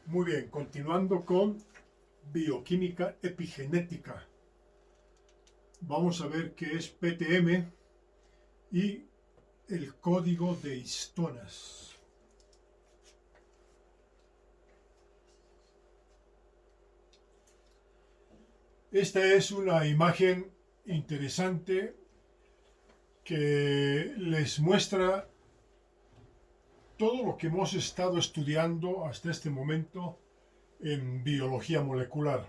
Muy bien, continuando con bioquímica epigenética. Vamos a ver qué es PTM y el código de histonas. Esta es una imagen interesante que les muestra todo lo que hemos estado estudiando hasta este momento en biología molecular.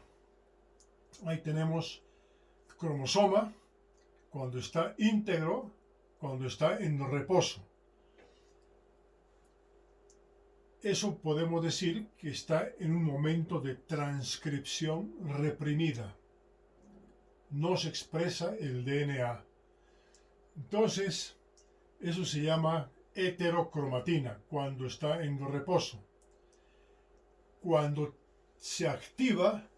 Ahí tenemos el cromosoma cuando está íntegro, cuando está en reposo. Eso podemos decir que está en un momento de transcripción reprimida. No se expresa el DNA. Entonces, eso se llama heterocromatina, cuando está en reposo. Cuando se activan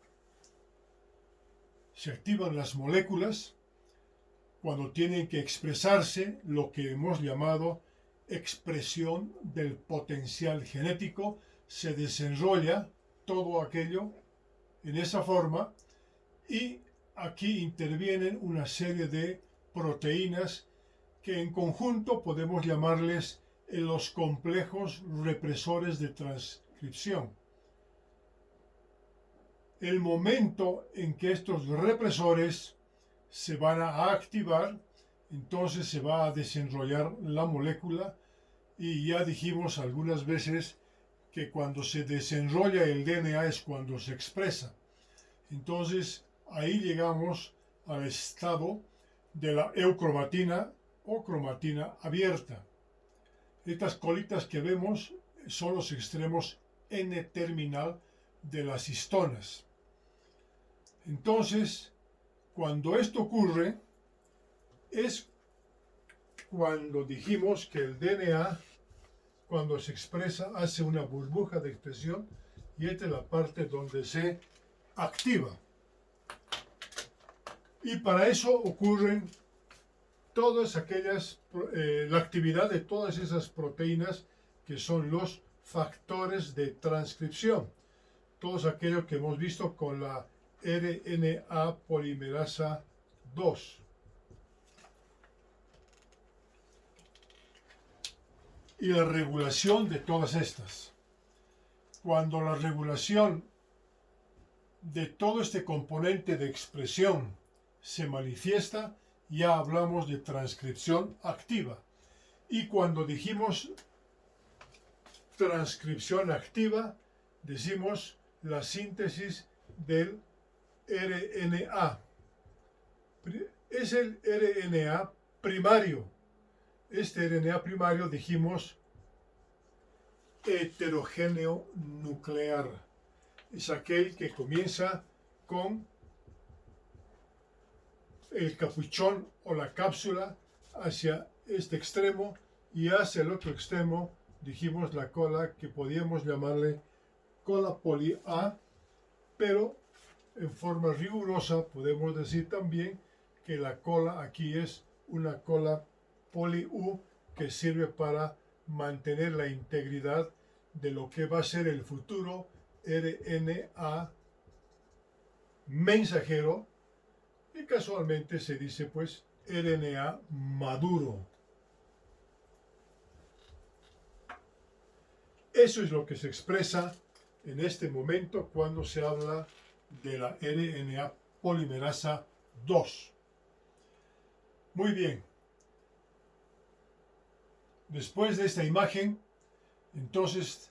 las moléculas, cuando tienen que expresarse lo que hemos llamado expresión del potencial genético, se desenrolla todo aquello en esa forma y aquí intervienen una serie de proteínas que en conjunto podemos llamarles los complejos represores de transcripción. El momento en que estos represores se van a activar, entonces se va a desenrollar la molécula y ya dijimos algunas veces que cuando se desenrolla el DNA es cuando se expresa. Entonces ahí llegamos al estado de la eucromatina o cromatina abierta. Estas colitas que vemos son los extremos N-terminal de las histonas. Entonces, cuando esto ocurre, es cuando dijimos que el DNA, cuando se expresa, hace una burbuja de expresión y esta es la parte donde se activa. Y para eso ocurren todas aquellas, la actividad de todas esas proteínas que son los factores de transcripción. Todos aquellos que hemos visto con la RNA polimerasa 2. Y la regulación de todas estas. Cuando la regulación de todo este componente de expresión se manifiesta, ya hablamos de transcripción activa. Y cuando dijimos transcripción activa, decimos la síntesis del RNA. Es el RNA primario. Este RNA primario dijimos heterogéneo nuclear. Es aquel que comienza con el capuchón o la cápsula hacia este extremo y hacia el otro extremo dijimos la cola, que podíamos llamarle cola poli A, pero en forma rigurosa podemos decir también que la cola aquí es una cola poli U que sirve para mantener la integridad de lo que va a ser el futuro RNA mensajero, y casualmente se dice pues RNA maduro. Eso es lo que se expresa en este momento cuando se habla de la RNA polimerasa 2. Muy bien. Después de esta imagen, entonces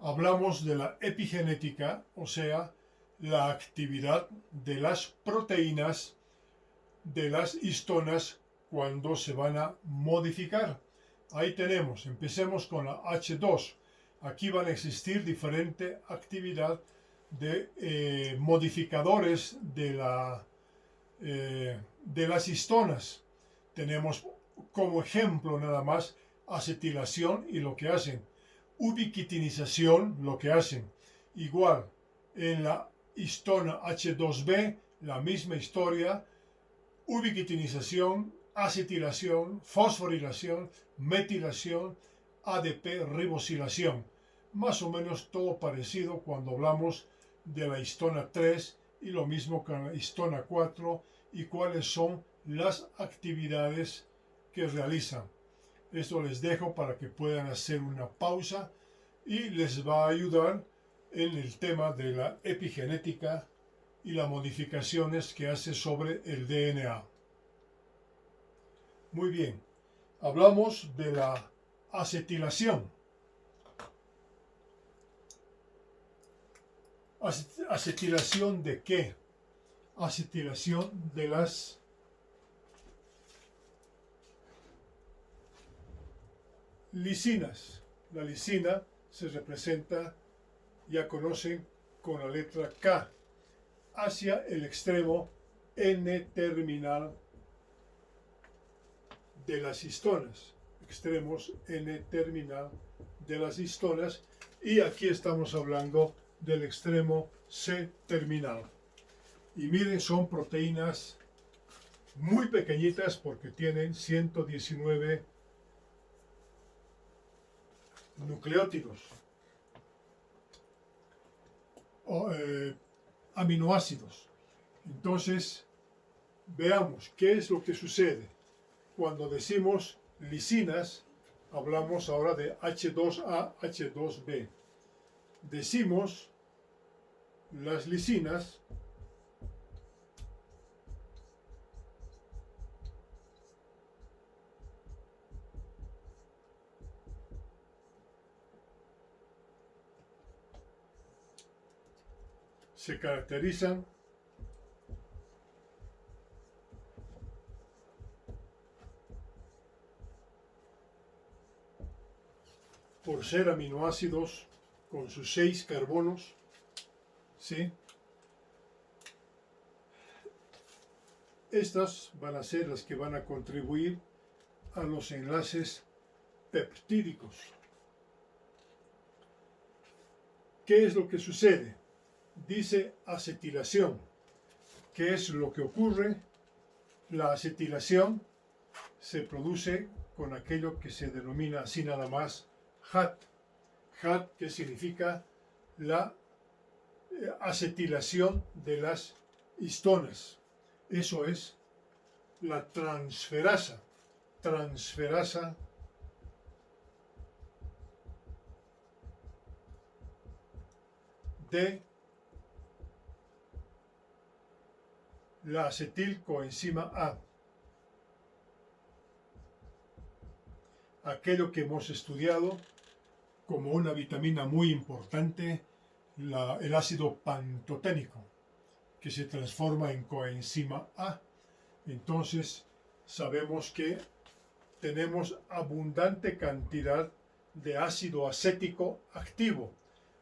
hablamos de la epigenética, o sea, la actividad de las proteínas de las histonas cuando se van a modificar. Ahí tenemos, empecemos con la H2. Aquí van a existir diferente actividad de modificadores de las histonas. Tenemos como ejemplo nada más acetilación y lo que hacen. Ubiquitinización, lo que hacen. Igual, en la histona H2B, la misma historia. Ubiquitinización, acetilación, fosforilación, metilación, ADP, ribosilación. más o menos todo parecido cuando hablamos de la histona 3 y lo mismo con la histona 4 y cuáles son las actividades que realizan. Esto les dejo para que puedan hacer una pausa y les va a ayudar en el tema de la epigenética y las modificaciones que hace sobre el DNA. Muy bien, hablamos de la acetilación. ¿Acetilación de qué? Acetilación de las lisinas. La lisina se representa, ya conocen, con la letra K hacia el extremo N-terminal de las histonas. Extremos N-terminal de las histonas. Y aquí estamos hablando del extremo C-terminal. Y miren, son proteínas muy pequeñitas porque tienen 119 nucleótidos o aminoácidos. Entonces, veamos qué es lo que sucede. Cuando decimos lisinas, hablamos ahora de H2A, H2B. Decimos las lisinas se caracterizan por ser aminoácidos con sus 6 carbonos, ¿sí? Estas van a ser las que van a contribuir a los enlaces peptídicos. ¿Qué es lo que sucede? Dice acetilación. ¿Qué es lo que ocurre? La acetilación se produce con aquello que se denomina así nada más HAT. HAT, que significa la acetilación de las histonas. Eso es la transferasa. Transferasa de la acetilcoenzima A. Aquello que hemos estudiado como una vitamina muy importante, el ácido pantoténico, que se transforma en coenzima A. Entonces, sabemos que tenemos abundante cantidad de ácido acético activo.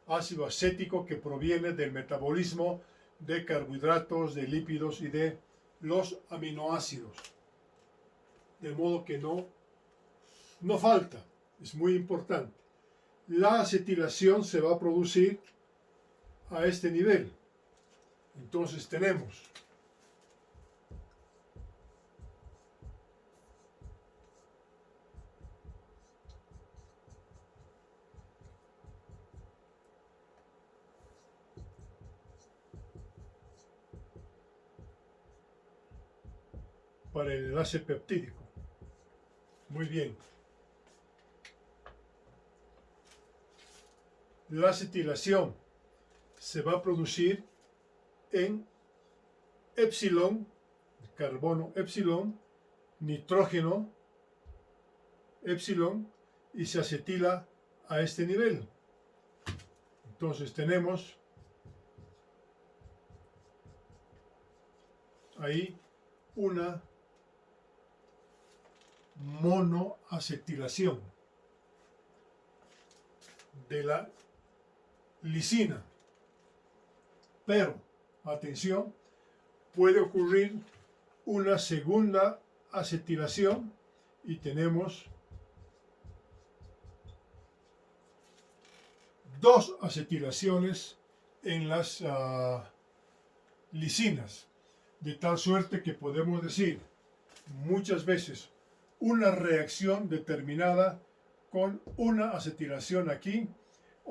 Ácido acético que proviene del metabolismo de carbohidratos, de lípidos y de los aminoácidos. De modo que no falta, es muy importante. La acetilación se va a producir a este nivel. Entonces tenemos para el enlace peptídico. Muy bien. La acetilación se va a producir en epsilon, carbono epsilon, nitrógeno epsilon, y se acetila a este nivel. Entonces tenemos ahí una monoacetilación de la lisina. Pero, atención, puede ocurrir una segunda acetilación y tenemos dos acetilaciones en las lisinas, de tal suerte que podemos decir muchas veces una reacción determinada con una acetilación aquí,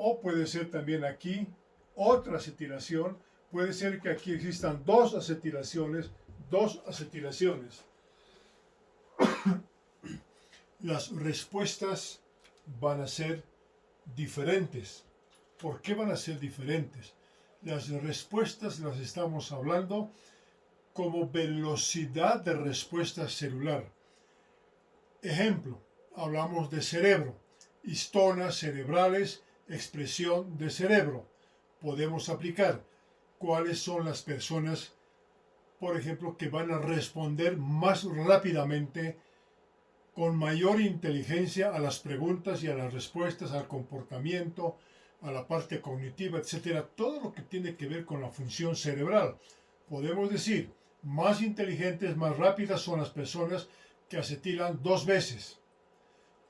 o puede ser también aquí otra acetilación. Puede ser que aquí existan dos acetilaciones. Las respuestas van a ser diferentes. ¿Por qué van a ser diferentes? Las respuestas las estamos hablando como velocidad de respuesta celular. Ejemplo, hablamos de cerebro, histonas cerebrales, expresión de cerebro. Podemos aplicar cuáles son las personas, por ejemplo, que van a responder más rápidamente, con mayor inteligencia a las preguntas y a las respuestas, al comportamiento, a la parte cognitiva, etcétera. Todo lo que tiene que ver con la función cerebral. Podemos decir, más inteligentes, más rápidas son las personas que acetilan 2 veces.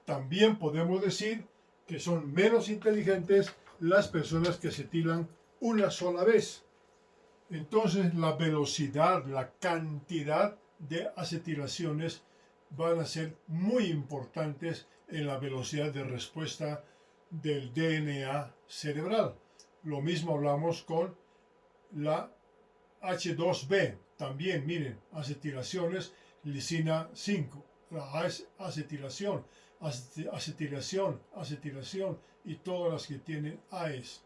También podemos decir que son menos inteligentes las personas que acetilan una sola vez. Entonces la velocidad, la cantidad de acetilaciones van a ser muy importantes en la velocidad de respuesta del DNA cerebral. Lo mismo hablamos con la H2B. También, miren, acetilaciones, lisina 5. La acetilación y todas las que tienen AES.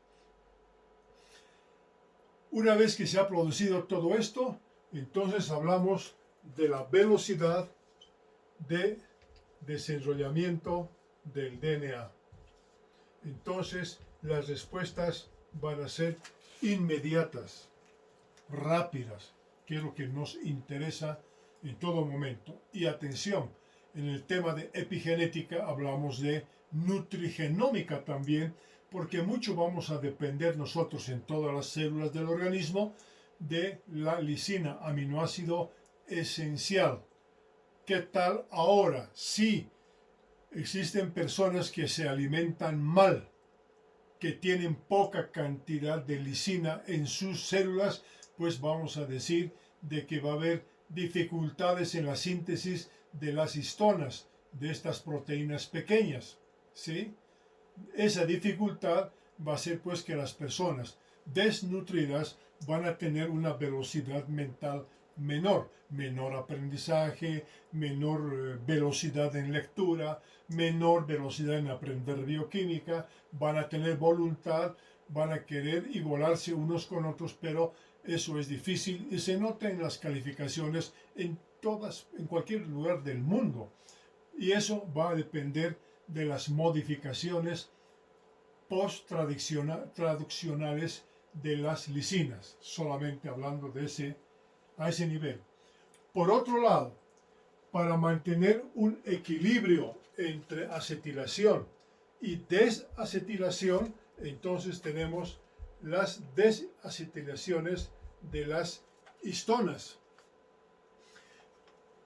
Una vez que se ha producido todo esto, entonces hablamos de la velocidad de desenrollamiento del DNA. Entonces las respuestas van a ser inmediatas, rápidas, que es lo que nos interesa en todo momento. Y atención, en el tema de epigenética hablamos de nutrigenómica también, porque mucho vamos a depender nosotros en todas las células del organismo de la lisina, aminoácido esencial. ¿Qué tal ahora? Si existen personas que se alimentan mal, que tienen poca cantidad de lisina en sus células, pues vamos a decir de que va a haber dificultades en la síntesis de las histonas, de estas proteínas pequeñas, ¿sí? Esa dificultad va a ser pues que las personas desnutridas van a tener una velocidad mental menor aprendizaje, menor velocidad en lectura, menor velocidad en aprender bioquímica, van a tener voluntad, van a querer igualarse unos con otros, pero eso es difícil y se nota en las calificaciones en cualquier lugar del mundo. Y eso va a depender de las modificaciones post-traduccionales de las lisinas, solamente hablando a ese nivel. Por otro lado, para mantener un equilibrio entre acetilación y desacetilación, entonces tenemos las desacetilaciones de las histonas.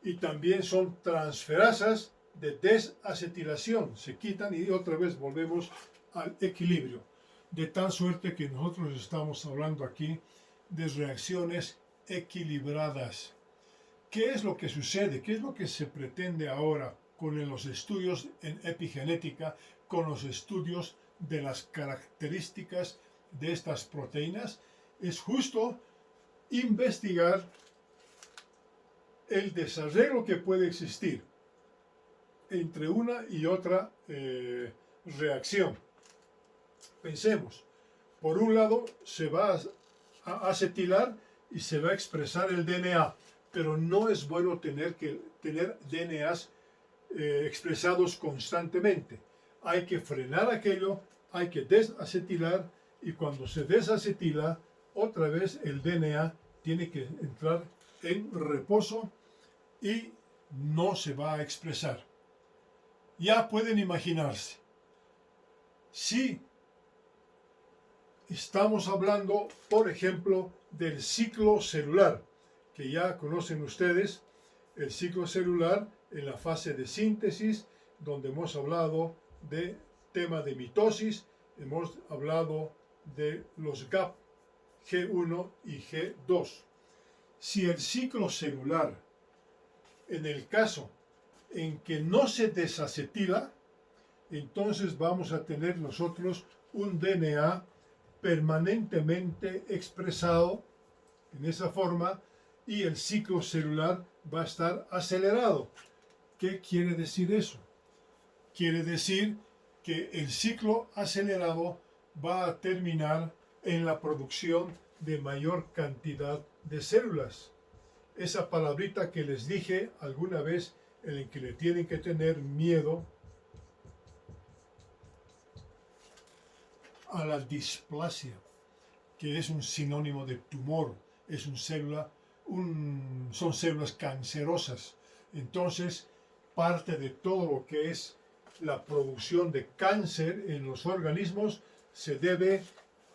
Y también son transferasas de desacetilación. Se quitan y otra vez volvemos al equilibrio. De tal suerte que nosotros estamos hablando aquí de reacciones equilibradas. ¿Qué es lo que sucede? ¿Qué es lo que se pretende ahora con los estudios en epigenética, con los estudios de las características de estas proteínas? Es justo investigar el desarreglo que puede existir entre una y otra reacción. Pensemos, por un lado se va a acetilar y se va a expresar el DNA, pero no es bueno tener DNAs expresados constantemente. Hay que frenar aquello, hay que desacetilar, y cuando se desacetila, otra vez el DNA tiene que entrar en reposo y no se va a expresar. Ya pueden imaginarse, si estamos hablando, por ejemplo, del ciclo celular, que ya conocen ustedes, el ciclo celular en la fase de síntesis, donde hemos hablado de tema de mitosis, hemos hablado de los GAP, G1 y G2. Si el ciclo celular, en el caso en que no se desacetila, entonces vamos a tener nosotros un DNA permanentemente expresado en esa forma y el ciclo celular va a estar acelerado. ¿Qué quiere decir eso? Quiere decir que el ciclo acelerado va a terminar en la producción de mayor cantidad de células. Esa palabrita que les dije alguna vez en la que le tienen que tener miedo a la displasia, que es un sinónimo de tumor, es son células cancerosas. Entonces, parte de todo lo que es la producción de cáncer en los organismos se debe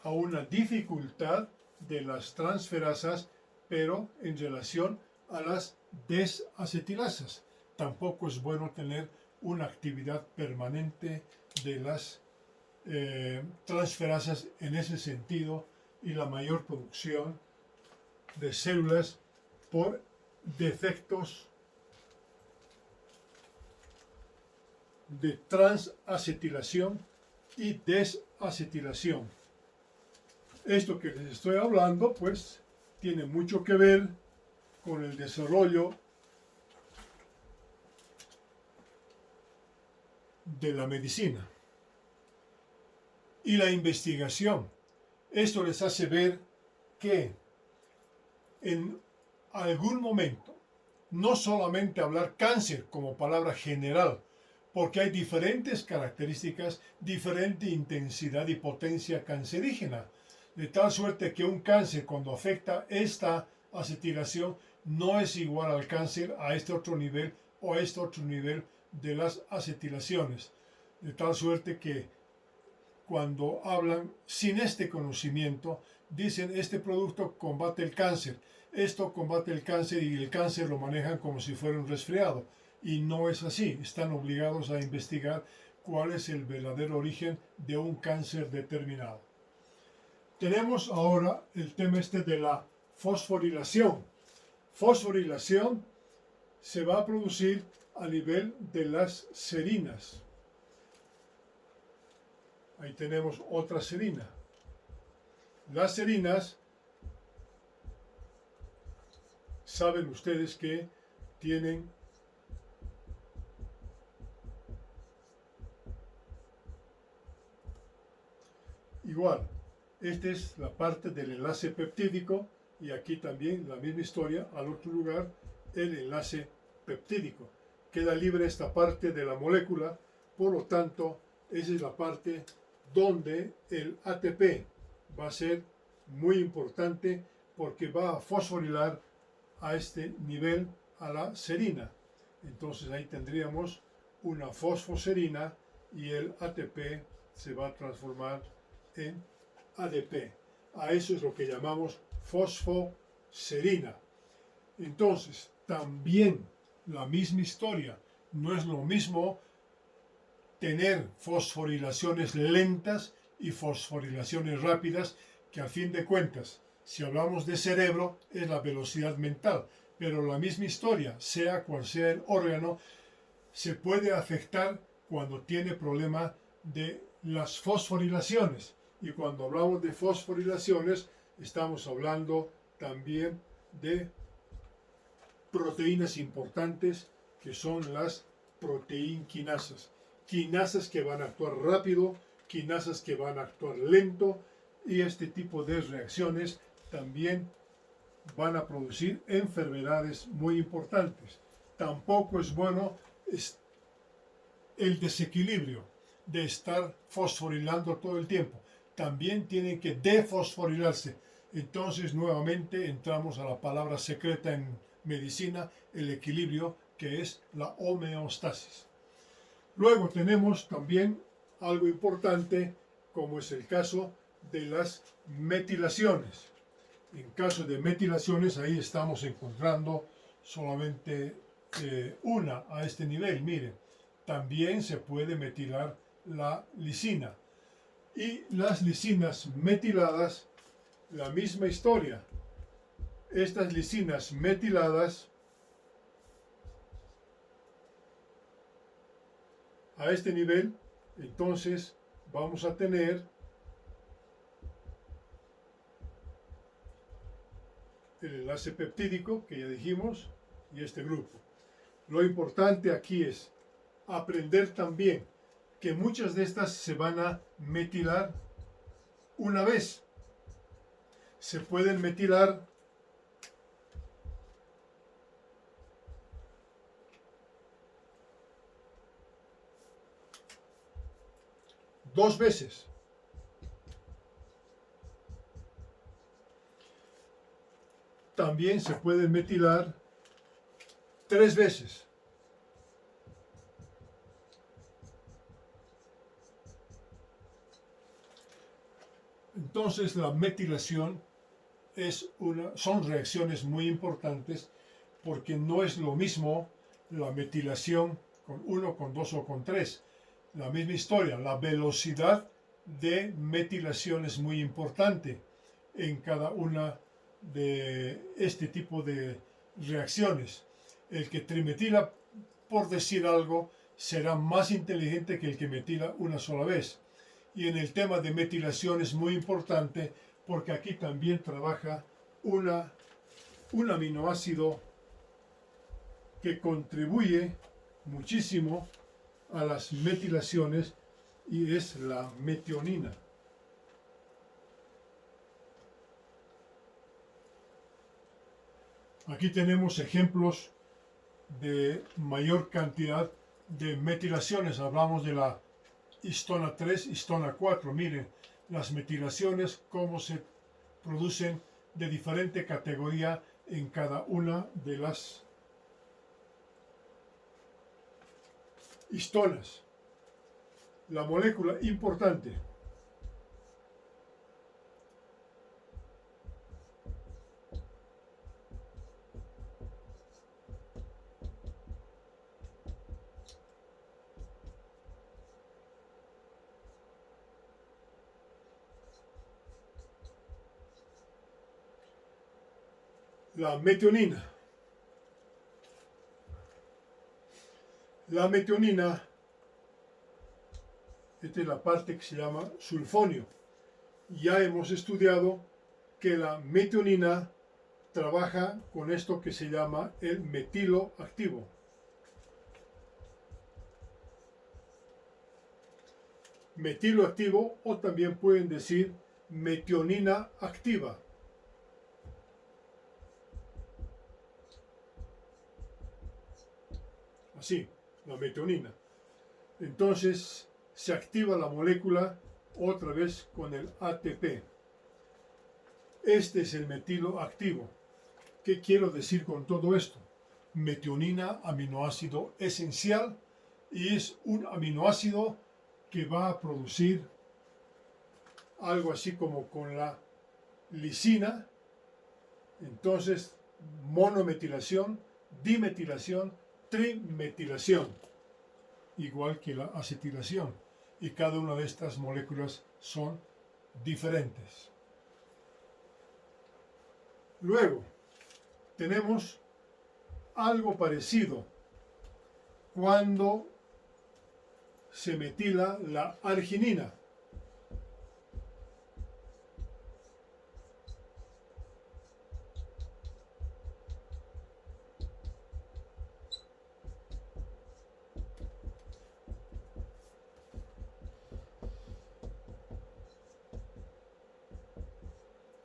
a una dificultad de las transferasas, pero en relación a las desacetilasas. Tampoco es bueno tener una actividad permanente de las transferasas en ese sentido y la mayor producción de células por defectos de transacetilación y desacetilación. Esto que les estoy hablando, pues, tiene mucho que ver con el desarrollo de la medicina y la investigación. Esto les hace ver que en algún momento, no solamente hablar cáncer como palabra general, porque hay diferentes características, diferente intensidad y potencia cancerígena, de tal suerte que un cáncer cuando afecta esta acetilación no es igual al cáncer a este otro nivel o a este otro nivel de las acetilaciones, de tal suerte que cuando hablan sin este conocimiento, dicen este producto combate el cáncer, esto combate el cáncer y el cáncer lo manejan como si fuera un resfriado. Y no es así, están obligados a investigar cuál es el verdadero origen de un cáncer determinado. Tenemos ahora el tema de la fosforilación. Fosforilación se va a producir a nivel de las serinas. Ahí tenemos otra serina. Las serinas, saben ustedes que tienen igual. Esta es la parte del enlace peptídico y aquí también la misma historia, al otro lugar, el enlace peptídico. Queda libre esta parte de la molécula, por lo tanto, esa es la parte donde el ATP va a ser muy importante porque va a fosforilar a este nivel a la serina. Entonces ahí tendríamos una fosfoserina y el ATP se va a transformar en ADP. A eso es lo que llamamos fosfoserina. Entonces, también la misma historia. No es lo mismo tener fosforilaciones lentas y fosforilaciones rápidas, que al fin de cuentas, si hablamos de cerebro, es la velocidad mental. Pero la misma historia, sea cual sea el órgano, se puede afectar cuando tiene problema de las fosforilaciones. Y cuando hablamos de fosforilaciones, estamos hablando también de proteínas importantes que son las proteinquinasas. Quinasas que van a actuar rápido, quinasas que van a actuar lento, y este tipo de reacciones también van a producir enfermedades muy importantes. Tampoco es bueno el desequilibrio de estar fosforilando todo el tiempo. También tienen que defosforilarse. Entonces nuevamente entramos a la palabra secreta en medicina, el equilibrio, que es la homeostasis. Luego tenemos también algo importante, como es el caso de las metilaciones. En caso de metilaciones, ahí estamos encontrando solamente una a este nivel. Miren, también se puede metilar la lisina. Y las lisinas metiladas, la misma historia. Estas lisinas metiladas, a este nivel, entonces vamos a tener el enlace peptídico que ya dijimos y este grupo. Lo importante aquí es aprender también que muchas de estas se van a metilar una vez. Se pueden metilar dos veces. También se pueden metilar tres veces. Entonces la metilación son reacciones muy importantes porque no es lo mismo la metilación con 1, con 2 o con 3. La misma historia, la velocidad de metilación es muy importante en cada una de este tipo de reacciones. El que trimetila, por decir algo, será más inteligente que el que metila una sola vez. Y en el tema de metilación es muy importante porque aquí también trabaja un aminoácido que contribuye muchísimo a las metilaciones y es la metionina. Aquí tenemos ejemplos de mayor cantidad de metilaciones. Hablamos de la histona 3, histona 4. Miren las metilaciones, cómo se producen de diferente categoría en cada una de las histonas. La molécula importante. La metionina. La metionina, esta es la parte que se llama sulfonio. Ya hemos estudiado que la metionina trabaja con esto que se llama el metilo activo. Metilo activo, o también pueden decir metionina activa. Así, la metionina. Entonces se activa la molécula otra vez con el ATP. Este es el metilo activo. ¿Qué quiero decir con todo esto? Metionina, aminoácido esencial, y es un aminoácido que va a producir algo así como con la lisina. Entonces, monometilación, dimetilación, trimetilación, igual que la acetilación. Y cada una de estas moléculas son diferentes. Luego, tenemos algo parecido cuando se metila la arginina.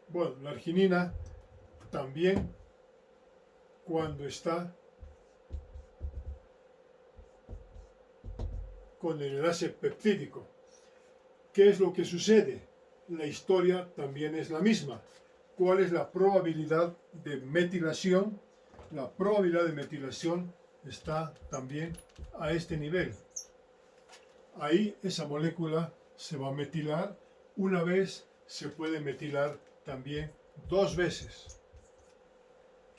Bueno, la arginina también cuando está con el enlace peptídico. ¿Qué es lo que sucede? La historia también es la misma. ¿Cuál es la probabilidad de metilación? La probabilidad de metilación está también a este nivel. Ahí esa molécula se va a metilar una vez, se puede metilar también dos veces.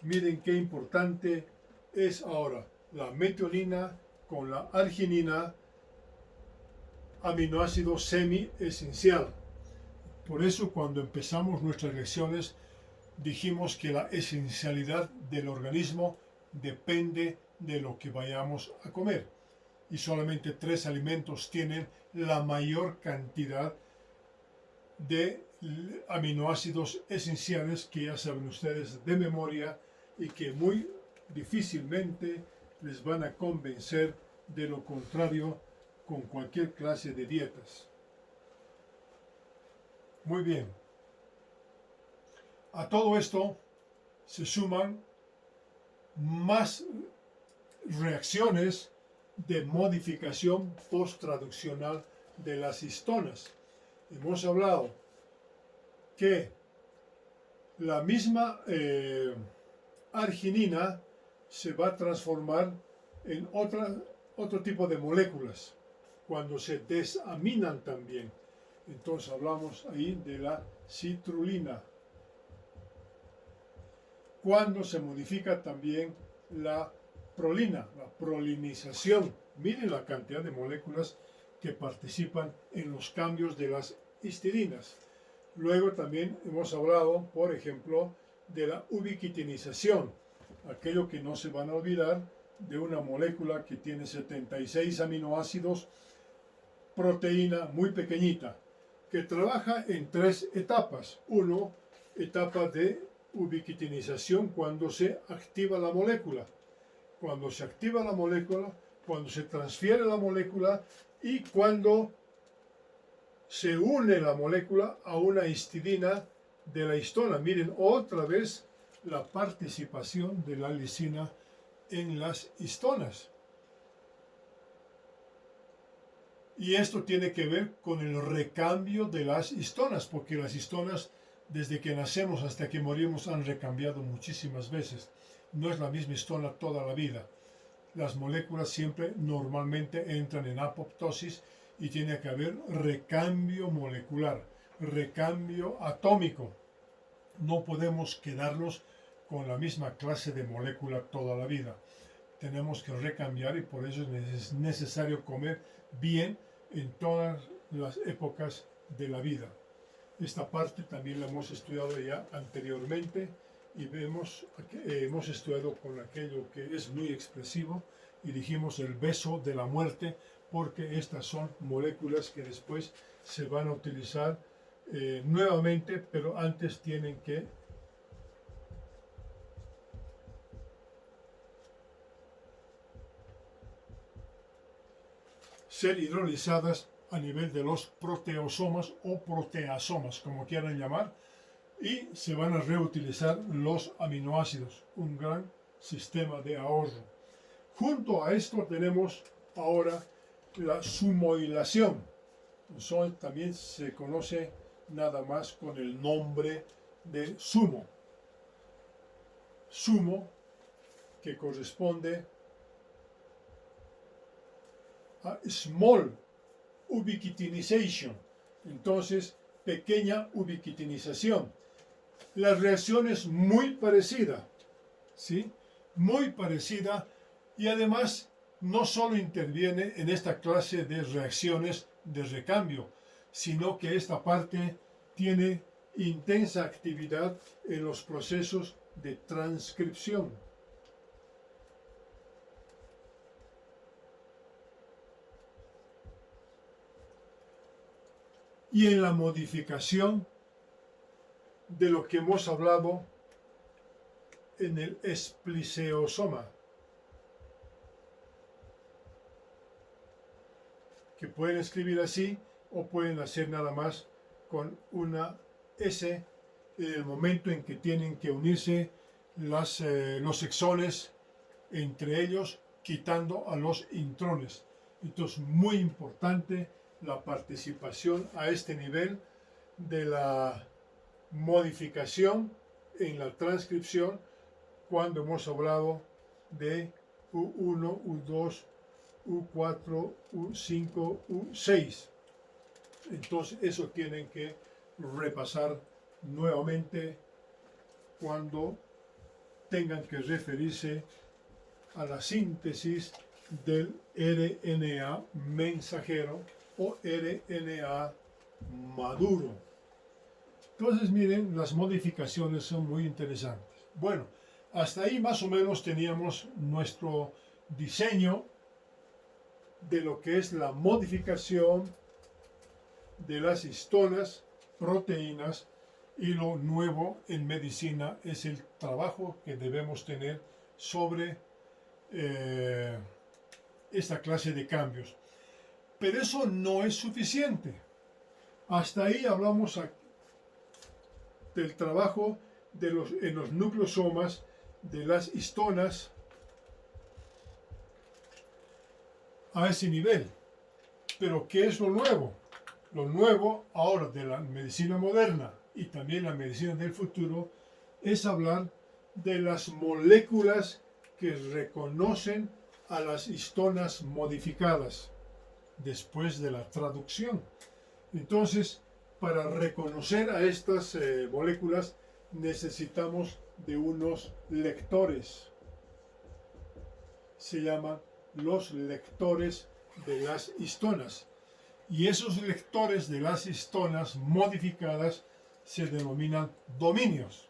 Miren qué importante es ahora la metionina con la arginina, aminoácido semi-esencial. Por eso cuando empezamos nuestras lecciones dijimos que la esencialidad del organismo depende de lo que vayamos a comer. Y solamente 3 alimentos tienen la mayor cantidad de aminoácidos esenciales que ya saben ustedes de memoria y que muy difícilmente les van a convencer de lo contrario con cualquier clase de dietas. Muy bien. A todo esto se suman más reacciones de modificación post-traduccional de las histonas. Hemos hablado que la misma arginina se va a transformar en otro tipo de moléculas cuando se desaminan también. Entonces hablamos ahí de la citrulina. Cuando se modifica también la prolina, la prolinización. Miren la cantidad de moléculas que participan en los cambios de las histidinas. Luego también hemos hablado, por ejemplo, de la ubiquitinización, aquello que no se van a olvidar de una molécula que tiene 76 aminoácidos, proteína muy pequeñita, que trabaja en 3 etapas. Uno, etapa de ubiquitinización cuando se activa la molécula. Cuando se activa la molécula, cuando se transfiere la molécula y cuando se une la molécula a una histidina de la histona. Miren otra vez la participación de la lisina en las histonas. Y esto tiene que ver con el recambio de las histonas, porque las histonas, desde que nacemos hasta que morimos, han recambiado muchísimas veces. No es la misma histona toda la vida. Las moléculas siempre normalmente entran en apoptosis y tiene que haber recambio molecular, recambio atómico. No podemos quedarnos con la misma clase de molécula toda la vida. Tenemos que recambiar y por eso es necesario comer bien en todas las épocas de la vida. Esta parte también la hemos estudiado ya anteriormente y hemos estudiado con aquello que es muy expresivo y dijimos el beso de la muerte, porque estas son moléculas que después se van a utilizar nuevamente, pero antes tienen que ser hidrolizadas a nivel de los proteosomas o proteasomas, como quieran llamar, y se van a reutilizar los aminoácidos, un gran sistema de ahorro. Junto a esto tenemos ahora la sumoilación. Eso también se conoce nada más con el nombre de sumo. Sumo, que corresponde a small ubiquitinization, entonces pequeña ubiquitinización. La reacción es muy parecida, ¿sí? Muy parecida, y además no solo interviene en esta clase de reacciones de recambio, sino que esta parte tiene intensa actividad en los procesos de transcripción. Y en la modificación de lo que hemos hablado en el espliseosoma, que pueden escribir así o pueden hacer nada más con una S en el momento en que tienen que unirse los exones entre ellos, quitando a los intrones. Entonces, muy importante la participación a este nivel de la modificación en la transcripción cuando hemos hablado de U1, U2, U4, U5, U6. Entonces eso tienen que repasar nuevamente cuando tengan que referirse a la síntesis del RNA mensajero o RNA maduro. Entonces miren, las modificaciones son muy interesantes. Bueno, hasta ahí más o menos teníamos nuestro diseño de lo que es la modificación de las histonas proteínas, y lo nuevo en medicina es el trabajo que debemos tener sobre esta clase de cambios. Pero eso no es suficiente. Hasta ahí hablamos del trabajo en los nucleosomas de las histonas a ese nivel. Pero ¿qué es lo nuevo? Lo nuevo ahora de la medicina moderna y también la medicina del futuro es hablar de las moléculas que reconocen a las histonas modificadas después de la traducción. Entonces, para reconocer a estas moléculas necesitamos de unos lectores. Se llaman los lectores de las histonas. Y esos lectores de las histonas modificadas se denominan dominios.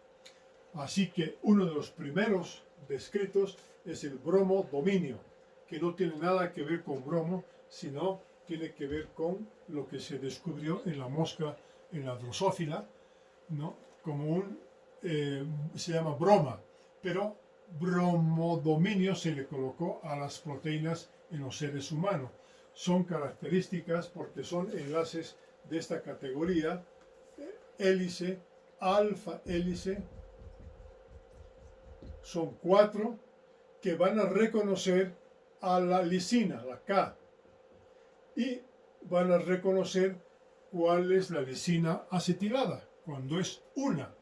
Así que uno de los primeros descritos es el bromodominio, que no tiene nada que ver con bromo, sino tiene que ver con lo que se descubrió en la mosca, en la drosófila, ¿no? Como se llama broma, pero bromodominio se le colocó a las proteínas en los seres humanos. Son características porque son enlaces de esta categoría, hélice, alfa hélice, son 4 que van a reconocer a la lisina, la K, y van a reconocer cuál es la lisina acetilada, cuando es una.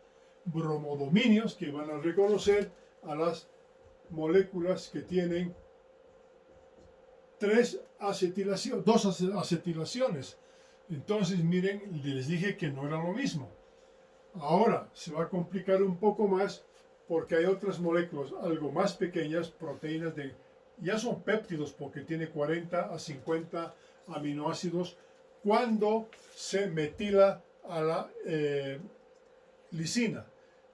Bromodominios que van a reconocer a las moléculas que tienen 2 acetilaciones. Entonces, miren, les dije que no era lo mismo. Ahora se va a complicar un poco más porque hay otras moléculas algo más pequeñas, proteínas ya son péptidos porque tiene 40 a 50 aminoácidos cuando se metila a la lisina.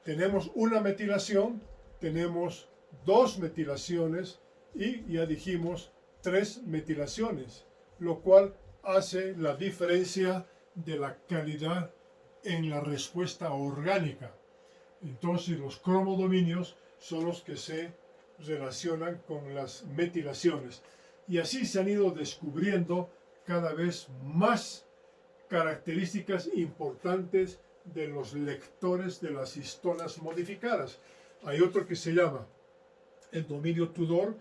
Tenemos una metilación, tenemos 2 metilaciones y ya dijimos 3 metilaciones, lo cual hace la diferencia de la calidad en la respuesta orgánica. Entonces los cromodominios son los que se relacionan con las metilaciones. Y así se han ido descubriendo cada vez más características importantes de los lectores de las histonas modificadas. Hay otro que se llama el dominio Tudor,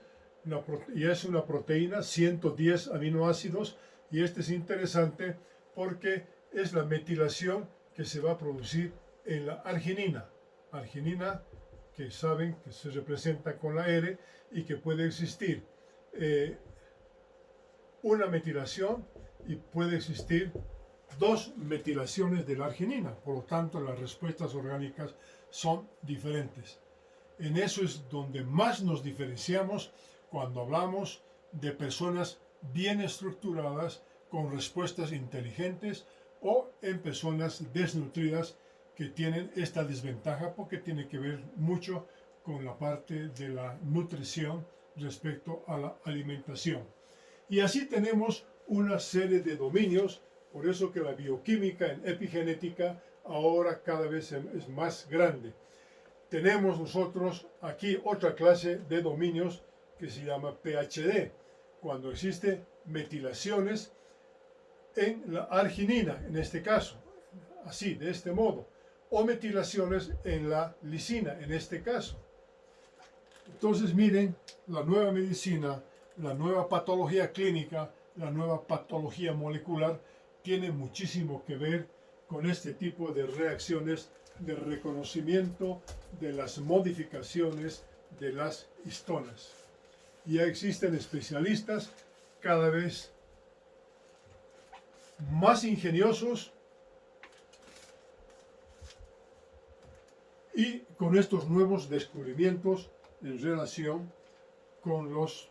y es una proteína, 110 aminoácidos, y este es interesante porque es la metilación que se va a producir en la arginina. Arginina que saben que se representa con la R y que puede existir una metilación y puede existir 2 metilaciones de la arginina. Por lo tanto, las respuestas orgánicas son diferentes. En eso es donde más nos diferenciamos cuando hablamos de personas bien estructuradas con respuestas inteligentes o en personas desnutridas que tienen esta desventaja porque tiene que ver mucho con la parte de la nutrición respecto a la alimentación. Y así tenemos una serie de dominios, por eso que la bioquímica en epigenética ahora cada vez es más grande. Tenemos nosotros aquí otra clase de dominios que se llama PhD, cuando existe metilaciones en la arginina, en este caso, así, de este modo, o metilaciones en la lisina, en este caso. Entonces miren, la nueva medicina, la nueva patología clínica, la nueva patología molecular, tiene muchísimo que ver con este tipo de reacciones de reconocimiento de las modificaciones de las histonas. Ya existen especialistas cada vez más ingeniosos y con estos nuevos descubrimientos en relación con los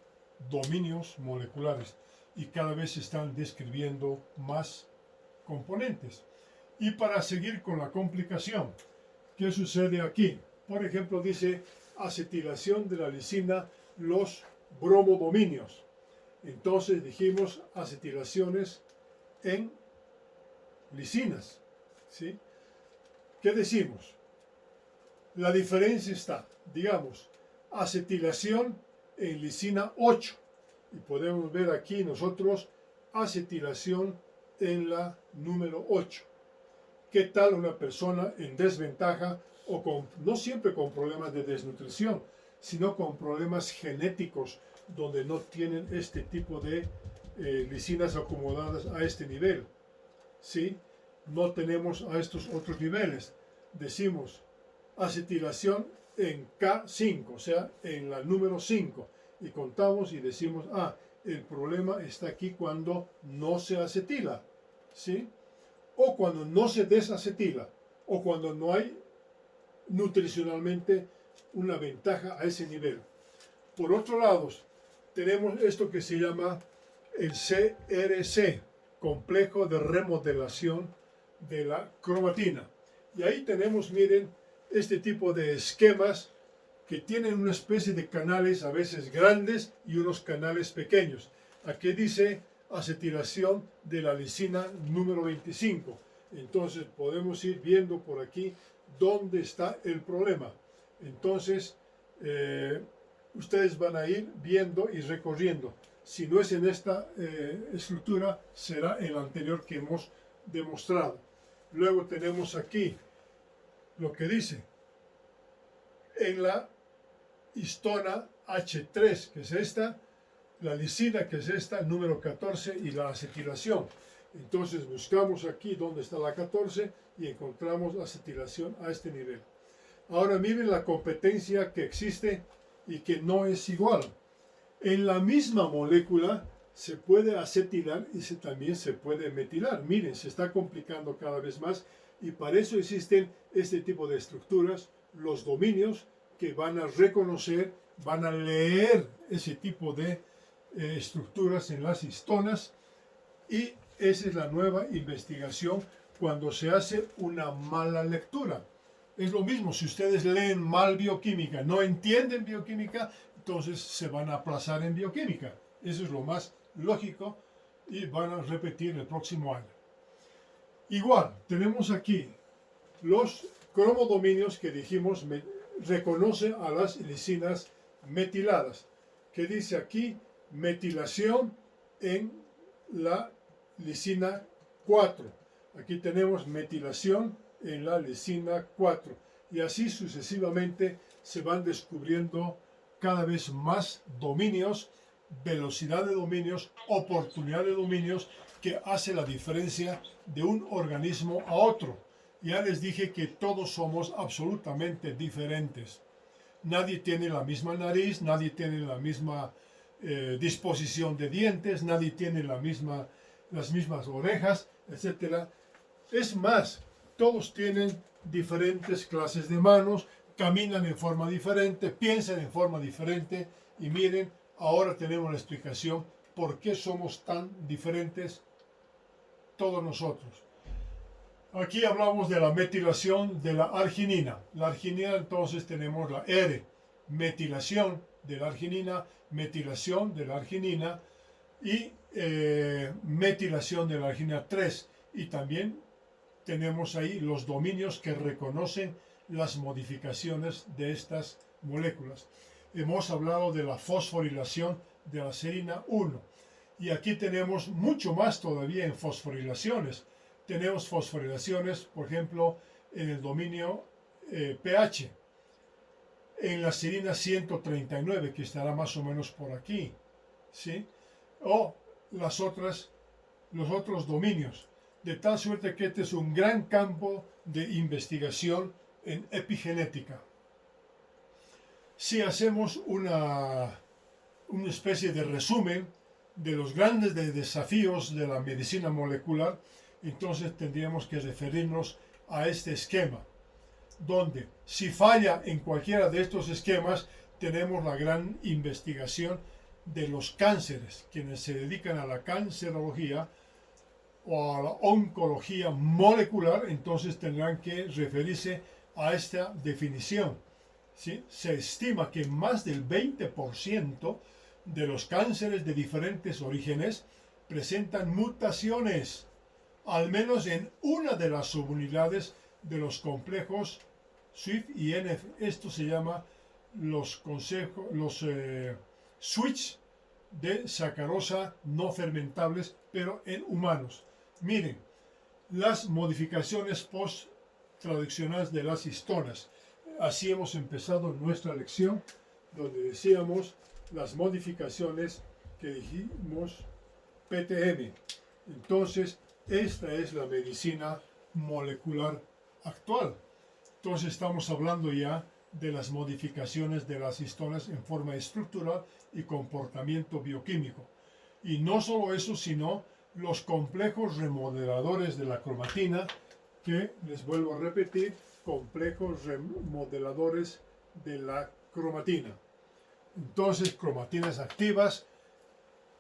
dominios moleculares, y cada vez se están describiendo más componentes. Y para seguir con la complicación, ¿qué sucede aquí? Por ejemplo, dice acetilación de la lisina, los bromodominios. Entonces dijimos acetilaciones en lisinas. ¿sí? ¿Qué decimos? La diferencia está, digamos, acetilación en lisina 8. Y podemos ver aquí nosotros acetilación en la número 8. ¿Qué tal una persona en desventaja o no siempre con problemas de desnutrición, sino con problemas genéticos donde no tienen este tipo de lisinas acomodadas a este nivel? ¿Sí? No tenemos a estos otros niveles. Decimos acetilación en K5, o sea, en la número 5. Y contamos y decimos, el problema está aquí cuando no se acetila, ¿sí? O cuando no se desacetila, o cuando no hay nutricionalmente una ventaja a ese nivel. Por otro lado, tenemos esto que se llama el CRC, complejo de remodelación de la cromatina. Y ahí tenemos, miren, este tipo de esquemas que tienen una especie de canales a veces grandes y unos canales pequeños. Aquí dice acetilación de la lisina número 25. Entonces podemos ir viendo por aquí dónde está el problema. Entonces ustedes van a ir viendo y recorriendo. Si no es en esta estructura, será en la anterior que hemos demostrado. Luego tenemos aquí lo que dice en la histona H3, que es esta, la lisina, que es esta, número 14, y la acetilación. Entonces buscamos aquí donde está la 14 y encontramos la acetilación a este nivel. Ahora miren la competencia que existe y que no es igual. En la misma molécula se puede acetilar y también se puede metilar. Miren, se está complicando cada vez más y para eso existen este tipo de estructuras, los dominios que van a reconocer, van a leer ese tipo de estructuras en las histonas, y esa es la nueva investigación cuando se hace una mala lectura. Es lo mismo, si ustedes leen mal bioquímica, no entienden bioquímica, entonces se van a aplazar en bioquímica. Eso es lo más lógico y van a repetir el próximo año. Igual, tenemos aquí los cromodominios que dijimos reconoce a las lisinas metiladas. Que dice aquí metilación en la lisina 4. Aquí tenemos metilación en la lisina 4. Y así sucesivamente se van descubriendo cada vez más dominios, velocidad de dominios, oportunidad de dominios, que hace la diferencia de un organismo a otro. Ya les dije que todos somos absolutamente diferentes. Nadie tiene la misma nariz, nadie tiene la misma disposición de dientes, nadie tiene las mismas orejas, etc. Es más, todos tienen diferentes clases de manos, caminan en forma diferente, piensan en forma diferente, y miren, ahora tenemos la explicación por qué somos tan diferentes todos nosotros. Aquí hablamos de la metilación de la arginina. La arginina, entonces tenemos la R, metilación de la arginina, metilación de la arginina y metilación de la arginina 3. Y también tenemos ahí los dominios que reconocen las modificaciones de estas moléculas. Hemos hablado de la fosforilación de la serina 1. Y aquí tenemos mucho más todavía en fosforilaciones. Tenemos fosforilaciones, por ejemplo, en el dominio pH, en la serina 139, que estará más o menos por aquí, ¿sí? O los otros dominios, de tal suerte que este es un gran campo de investigación en epigenética. Si hacemos una especie de resumen de los grandes desafíos de la medicina molecular, entonces tendríamos que referirnos a este esquema, donde si falla en cualquiera de estos esquemas, tenemos la gran investigación de los cánceres. Quienes se dedican a la cancerología o a la oncología molecular, entonces tendrán que referirse a esta definición, ¿sí? Se estima que más del 20% de los cánceres de diferentes orígenes presentan mutaciones al menos en una de las subunidades de los complejos SWIFT y NF. Esto se llama los switch de sacarosa no fermentables, pero en humanos. Miren, las modificaciones post-traduccionales de las histonas. Así hemos empezado nuestra lección, donde decíamos las modificaciones que dijimos PTM. Entonces, esta es la medicina molecular actual. Entonces, estamos hablando ya de las modificaciones de las histonas en forma estructural y comportamiento bioquímico. Y no solo eso, sino los complejos remodeladores de la cromatina, que les vuelvo a repetir, complejos remodeladores de la cromatina. Entonces, cromatinas activas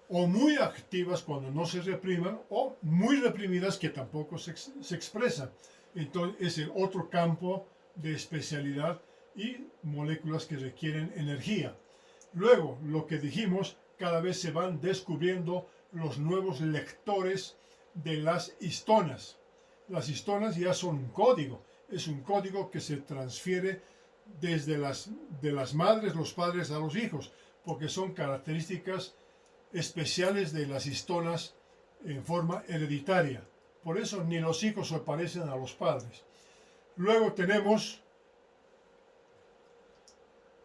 o muy activas cuando no se repriman, o muy reprimidas que tampoco se expresan. Entonces, es el otro campo de especialidad y moléculas que requieren energía. Luego, lo que dijimos, cada vez se van descubriendo los nuevos lectores de las histonas. Las histonas ya son un código, es un código que se transfiere desde de las madres, los padres a los hijos, porque son características especiales de las histonas en forma hereditaria. Por eso ni los hijos se parecen a los padres. Luego tenemos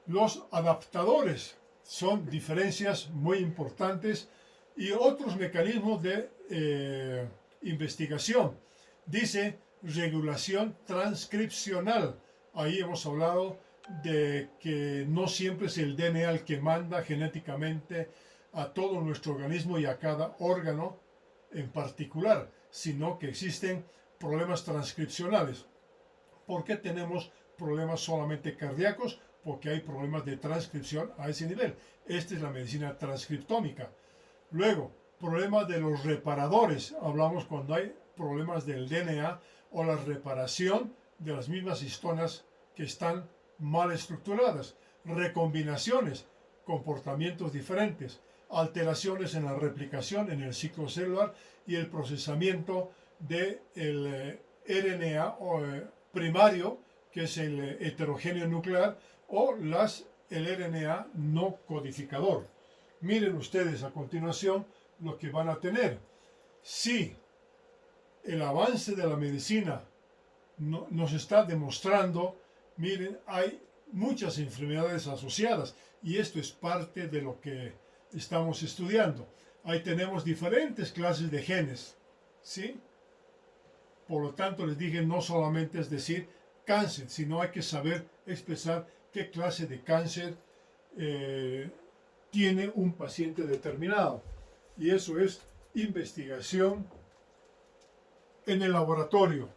los adaptadores, son diferencias muy importantes, y otros mecanismos de investigación. Dice regulación transcripcional. Ahí hemos hablado de que no siempre es el DNA el que manda genéticamente a todo nuestro organismo y a cada órgano en particular, sino que existen problemas transcripcionales. ¿Por qué tenemos problemas solamente cardíacos? Porque hay problemas de transcripción a ese nivel. Esta es la medicina transcriptómica. Luego, problemas de los reparadores. Hablamos cuando hay problemas del DNA o la reparación de las mismas histonas que están mal estructuradas. Recombinaciones, comportamientos diferentes, alteraciones en la replicación, en el ciclo celular y el procesamiento del RNA primario, que es el heterogéneo nuclear, o el RNA no codificador. Miren ustedes a continuación lo que van a tener. Si el avance de la medicina nos está demostrando, miren, hay muchas enfermedades asociadas, y esto es parte de lo que estamos estudiando. Ahí tenemos diferentes clases de genes, ¿sí? Por lo tanto, les dije, no solamente es decir cáncer, sino hay que saber expresar qué clase de cáncer tiene un paciente determinado. Y eso es investigación en el laboratorio.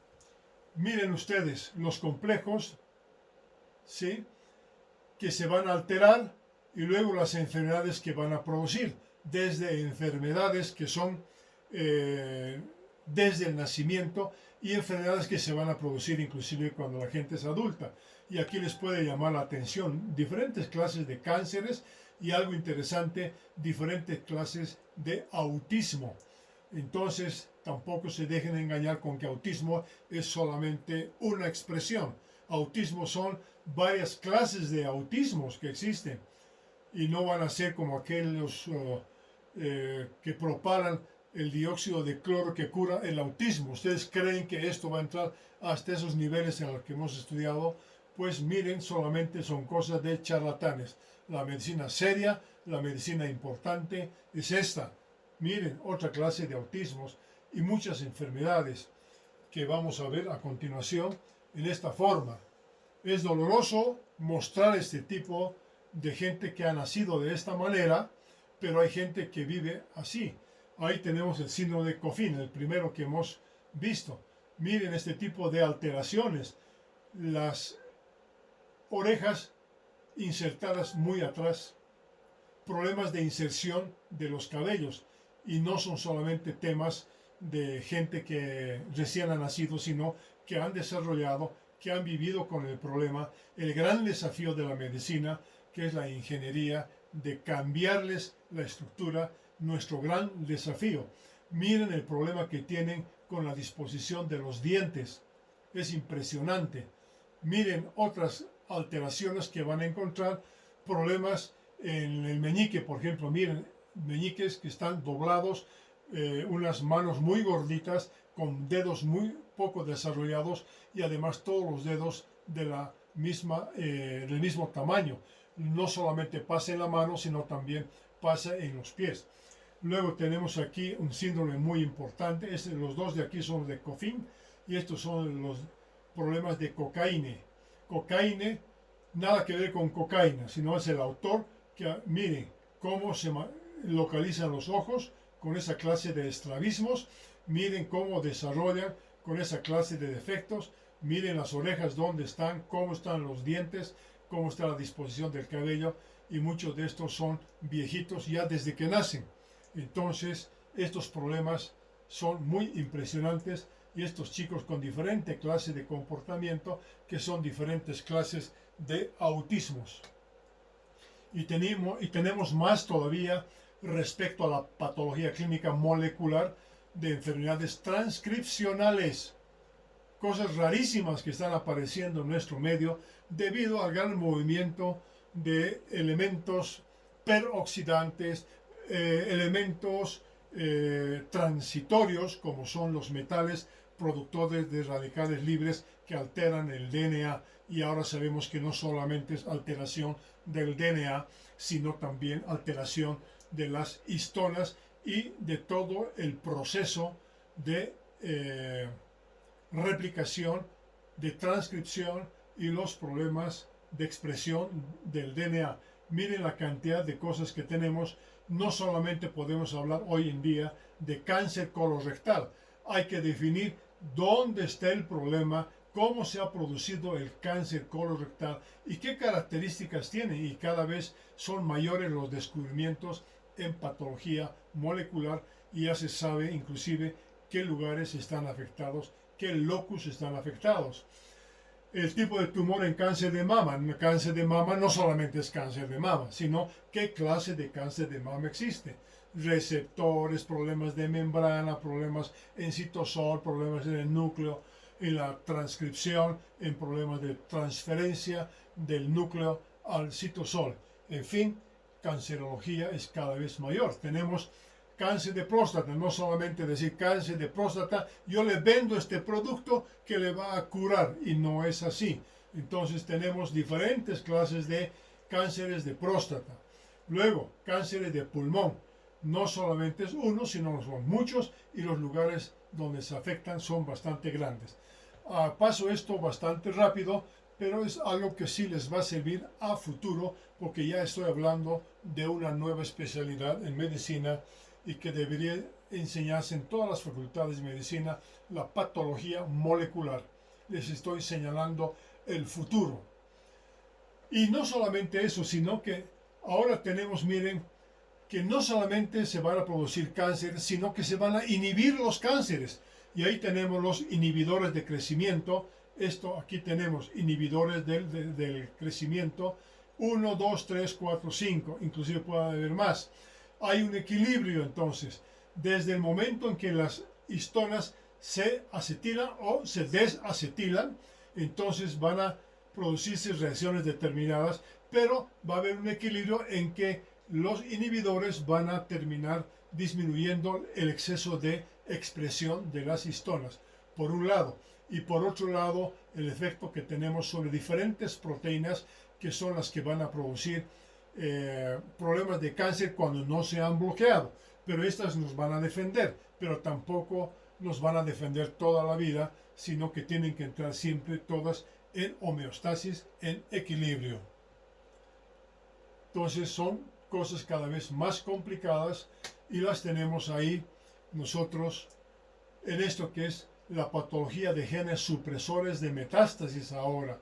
Miren ustedes los complejos, ¿sí?, que se van a alterar, y luego las enfermedades que van a producir, desde enfermedades que son desde el nacimiento, y enfermedades que se van a producir inclusive cuando la gente es adulta. Y aquí les puede llamar la atención diferentes clases de cánceres, y algo interesante, diferentes clases de autismo. Entonces, tampoco se dejen engañar con que autismo es solamente una expresión. Autismo son varias clases de autismos que existen, y no van a ser como aquellos que propalan el dióxido de cloro que cura el autismo. ¿Ustedes creen que esto va a entrar hasta esos niveles en los que hemos estudiado? Pues miren, solamente son cosas de charlatanes. La medicina seria, la medicina importante es esta. Miren, otra clase de autismos y muchas enfermedades que vamos a ver a continuación en esta forma. Es doloroso mostrar este tipo de gente que ha nacido de esta manera, pero hay gente que vive así. Ahí tenemos el síndrome de Coffin, el primero que hemos visto. Miren este tipo de alteraciones. Las orejas insertadas muy atrás, problemas de inserción de los cabellos, y no son solamente temas de gente que recién ha nacido, sino que han desarrollado, que han vivido con el problema, el gran desafío de la medicina, que es la ingeniería, de cambiarles la estructura, nuestro gran desafío. Miren el problema que tienen con la disposición de los dientes. Es impresionante. Miren otras alteraciones que van a encontrar, problemas en el meñique, por ejemplo, miren, meñiques que están doblados, unas manos muy gorditas, con dedos muy poco desarrollados y además todos los dedos de la misma, del mismo tamaño. No solamente pasa en la mano, sino también pasa en los pies. Luego tenemos aquí un síndrome muy importante. Los dos de aquí son de Coffin y estos son los problemas de Cockayne. Cockayne, nada que ver con cocaína, sino es el autor que, miren cómo se localizan los ojos con esa clase de estrabismos, miren cómo desarrollan con esa clase de defectos, miren las orejas dónde están, cómo están los dientes, cómo está la disposición del cabello, y muchos de estos son viejitos ya desde que nacen. Entonces, estos problemas son muy impresionantes y estos chicos con diferente clase de comportamiento, que son diferentes clases de autismos. Y tenemos más todavía respecto a la patología clínica molecular de enfermedades transcripcionales, cosas rarísimas que están apareciendo en nuestro medio debido al gran movimiento de elementos peroxidantes, elementos transitorios como son los metales productores de radicales libres que alteran el DNA, y ahora sabemos que no solamente es alteración del DNA, sino también alteración de las histonas y de todo el proceso de replicación, de transcripción y los problemas de expresión del DNA. Miren la cantidad de cosas que tenemos. No solamente podemos hablar hoy en día de cáncer colorectal, hay que definir dónde está el problema, cómo se ha producido el cáncer colorectal y qué características tiene, y cada vez son mayores los descubrimientos en patología molecular y ya se sabe inclusive qué lugares están afectados, qué locus están afectados. El tipo de tumor en cáncer de mama. El cáncer de mama no solamente es cáncer de mama, sino qué clase de cáncer de mama existe. Receptores, problemas de membrana, problemas en citosol, problemas en el núcleo, en la transcripción, en problemas de transferencia del núcleo al citosol. En fin, cancerología es cada vez mayor. Tenemos cáncer de próstata, no solamente decir cáncer de próstata, yo le vendo este producto que le va a curar, y no es así. Entonces tenemos diferentes clases de cánceres de próstata. Luego, cánceres de pulmón. No solamente es uno, sino son muchos, y los lugares donde se afectan son bastante grandes. Paso esto bastante rápido, pero es algo que sí les va a servir a futuro, porque ya estoy hablando de una nueva especialidad en medicina y que debería enseñarse en todas las facultades de medicina, la patología molecular. Les estoy señalando el futuro. Y no solamente eso, sino que ahora tenemos, miren, que no solamente se van a producir cánceres, sino que se van a inhibir los cánceres. Y ahí tenemos los inhibidores de crecimiento. Aquí tenemos inhibidores del crecimiento. 1, 2, 3, 4, 5. Inclusive puede haber más. Hay un equilibrio entonces. Desde el momento en que las histonas se acetilan o se desacetilan, entonces van a producirse reacciones determinadas, pero va a haber un equilibrio en que los inhibidores van a terminar disminuyendo el exceso de expresión de las histonas, por un lado, y por otro lado el efecto que tenemos sobre diferentes proteínas que son las que van a producir problemas de cáncer cuando no se han bloqueado, pero estas nos van a defender, pero tampoco nos van a defender toda la vida, sino que tienen que entrar siempre todas en homeostasis, en equilibrio. Entonces son cosas cada vez más complicadas y las tenemos ahí nosotros en esto que es la patología de genes supresores de metástasis ahora.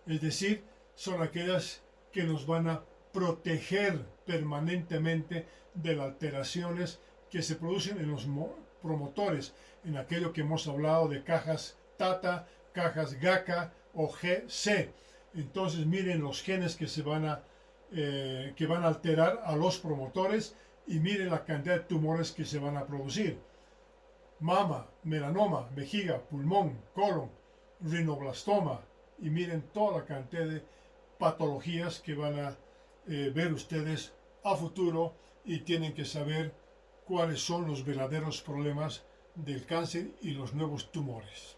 Es decir, son aquellas que nos van a proteger permanentemente de las alteraciones que se producen en los promotores, en aquello que hemos hablado de cajas TATA, cajas GACA o GC. Entonces miren los genes que van a alterar a los promotores y miren la cantidad de tumores que se van a producir. mama, melanoma, vejiga, pulmón, colon, rinoblastoma, y miren toda la cantidad de patologías que van a ver ustedes a futuro, y tienen que saber cuáles son los verdaderos problemas del cáncer y los nuevos tumores.